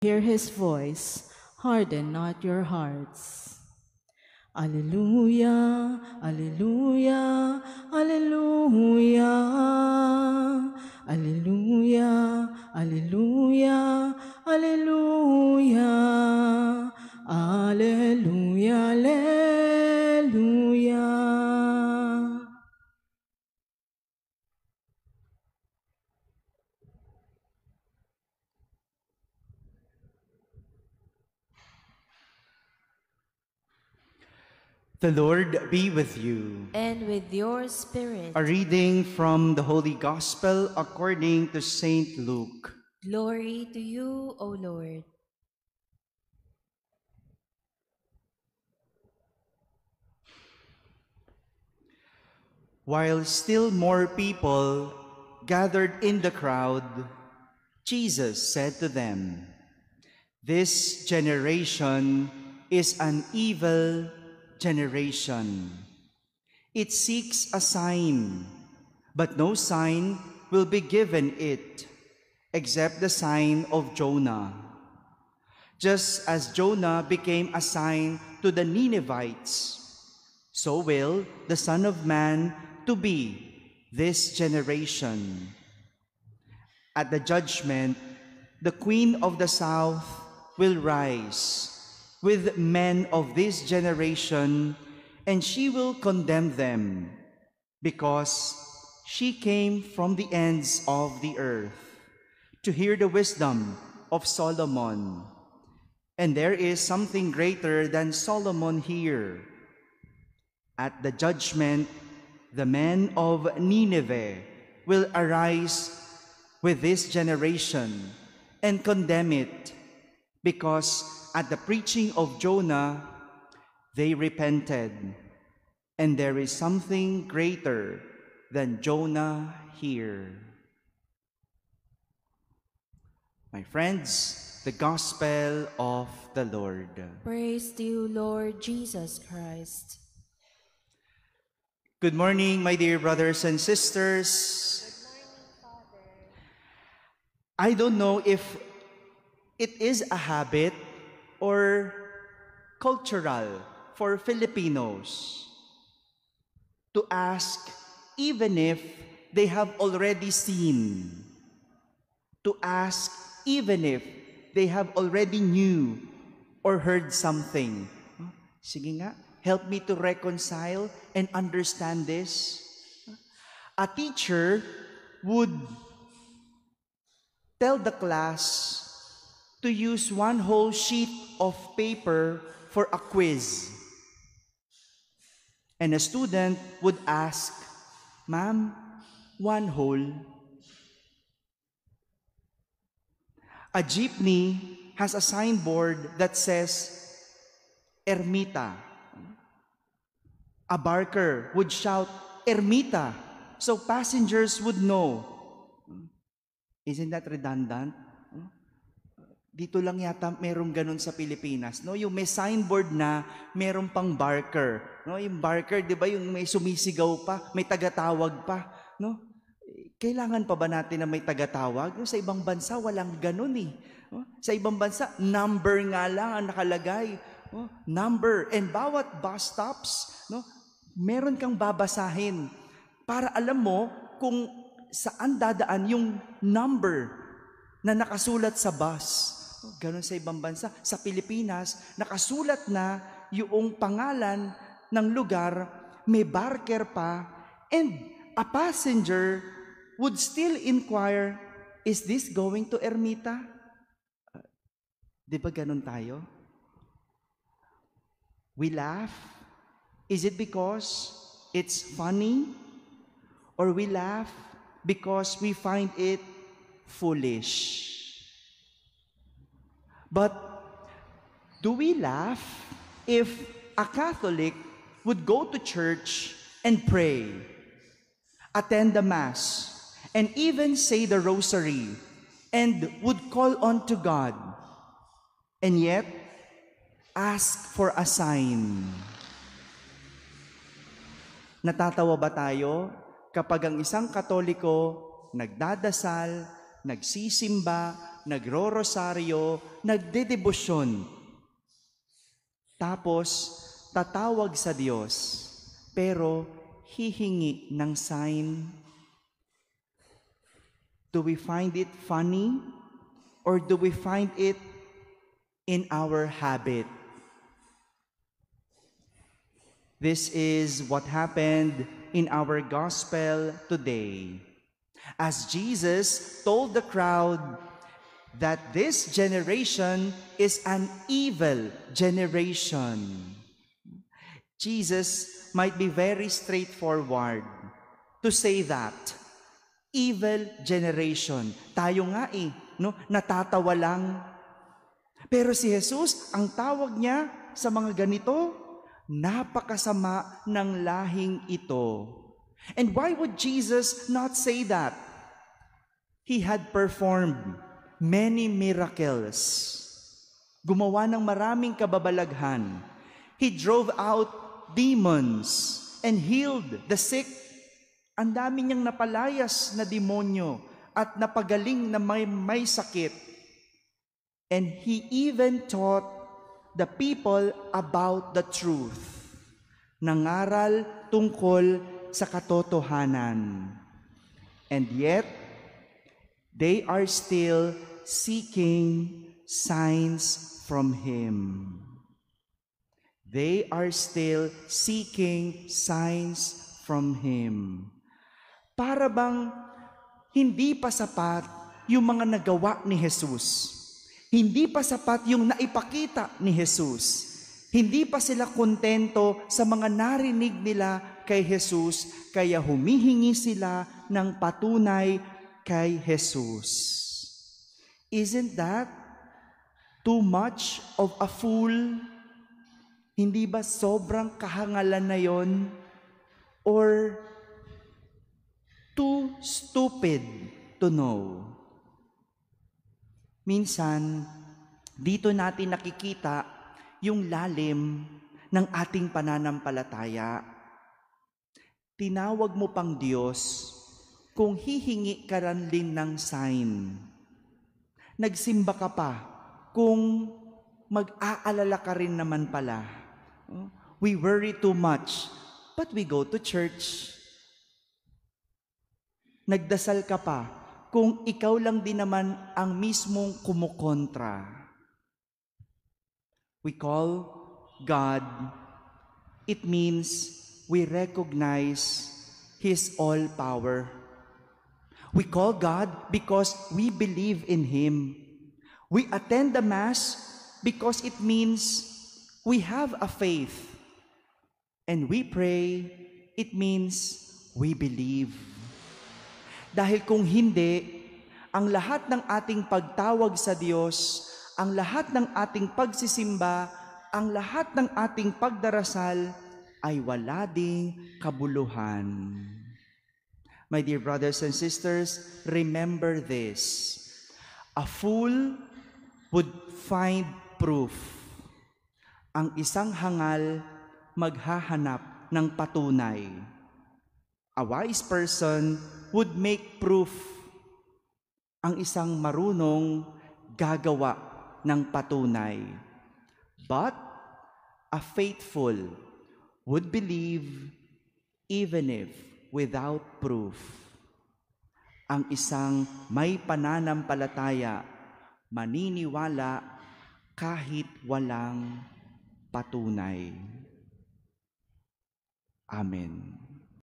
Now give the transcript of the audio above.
Hear his voice, harden not your hearts. Alleluia, alleluia, alleluia. Alleluia, alleluia, alleluia. Alleluia, alleluia. The Lord be with you. And with your spirit. A reading from the Holy Gospel according to Saint Luke. Glory to you, O Lord. While still more people gathered in the crowd, Jesus said to them, "This generation is an evil generation. It seeks a sign, but no sign will be given it except the sign of Jonah. Just as Jonah became a sign to the Ninevites, so will the Son of Man to be this generation. At the judgment, the Queen of the South will rise with men of this generation, and she will condemn them, because she came from the ends of the earth to hear the wisdom of Solomon. And there is something greater than Solomon here. At the judgment, the men of Nineveh will arise with this generation and condemn it, because at the preaching of Jonah, they repented, and there is something greater than Jonah here." My friends, the Gospel of the Lord. Praise to you, Lord Jesus Christ. Good morning, my dear brothers and sisters. Good morning, Father. I don't know if it is a habit or cultural for Filipinos to ask even if they have already seen, to ask even if they have already knew or heard something. Sige nga, help me to reconcile and understand this. A teacher would tell the class to use one whole sheet of paper for a quiz. And a student would ask, "Ma'am, one whole?" A jeepney has a signboard that says, "Ermita." A barker would shout, "Ermita," so passengers would know. Isn't that redundant? Dito lang yata merong ganun sa Pilipinas, no? Yung may signboard na meron pang barker, no? Yung barker, 'di ba, yung may sumisigaw pa, may tagatawag pa, no? Kailangan pa ba natin na may tagatawag? No? Sa ibang bansa walang ganun eh. No? Sa ibang bansa number nga lang ang nakalagay, no? Number, and bawat bus stops, no? Meron kang babasahin para alam mo kung saan dadaan yung number na nakasulat sa bus. Ganon sa ibang bansa. Sa Pilipinas, nakasulat na yung pangalan ng lugar, may barker pa, and a passenger would still inquire, "Is this going to Ermita?" Di ba ganon tayo? We laugh. Is it because it's funny? Or we laugh because we find it foolish? But do we laugh if a Catholic would go to church and pray, attend the Mass, and even say the Rosary, and would call on to God, and yet ask for a sign? Natatawa ba tayo kapag ang isang Katoliko nagdadasal, nagsisimba, nagro-rosaryo, nagdedebosyon. Tapos, tatawag sa Diyos, pero hihingi ng sign. Do we find it funny? Or do we find it in our habit? This is what happened in our gospel today. As Jesus told the crowd that this generation is an evil generation. Jesus might be very straightforward to say that. Evil generation. Tayo nga no? Natatawa lang. Pero si Jesus, ang tawag niya sa mga ganito, napakasama ng lahing ito. And why would Jesus not say that? He had performed many miracles. Gumawa ng maraming kababalaghan. He drove out demons and healed the sick. Ang dami niyang napalayas na demonyo at napagaling na may sakit. And he even taught the people about the truth. Nangaral tungkol sa katotohanan. And yet, they are still seeking signs from Him. They are still seeking signs from Him. Para bang hindi pa sapat yung mga nagawa ni Jesus. Hindi pa sapat yung naipakita ni Jesus. Hindi pa sila kontento sa mga narinig nila kay Jesus, kaya humihingi sila ng patunay kay Jesus. Isn't that too much of a fool? Hindi ba sobrang kahangalan na yon? Or too stupid to know? Minsan, dito natin nakikita yung lalim ng ating pananampalataya. Tinawag mo pang Diyos kung hihingi ka rin ng sign. Nagsimba ka pa kung mag-aalala ka rin naman pala. We worry too much, but we go to church. Nagdasal ka pa kung ikaw lang din naman ang mismong kumukontra. We call God, it means we recognize His all power. We call God because we believe in Him. We attend the Mass because it means we have a faith. And we pray, it means we believe. Dahil kung hindi, ang lahat ng ating pagtawag sa Diyos, ang lahat ng ating pagsisimba, ang lahat ng ating pagdarasal ay wala ding kabuluhan. My dear brothers and sisters, remember this. A fool would find proof. Ang isang hangal maghahanap ng patunay. A wise person would make proof. Ang isang marunong gagawa ng patunay. But a faithful would believe even if without proof. Ang isang may pananampalataya, maniniwala kahit walang patunay. Amen.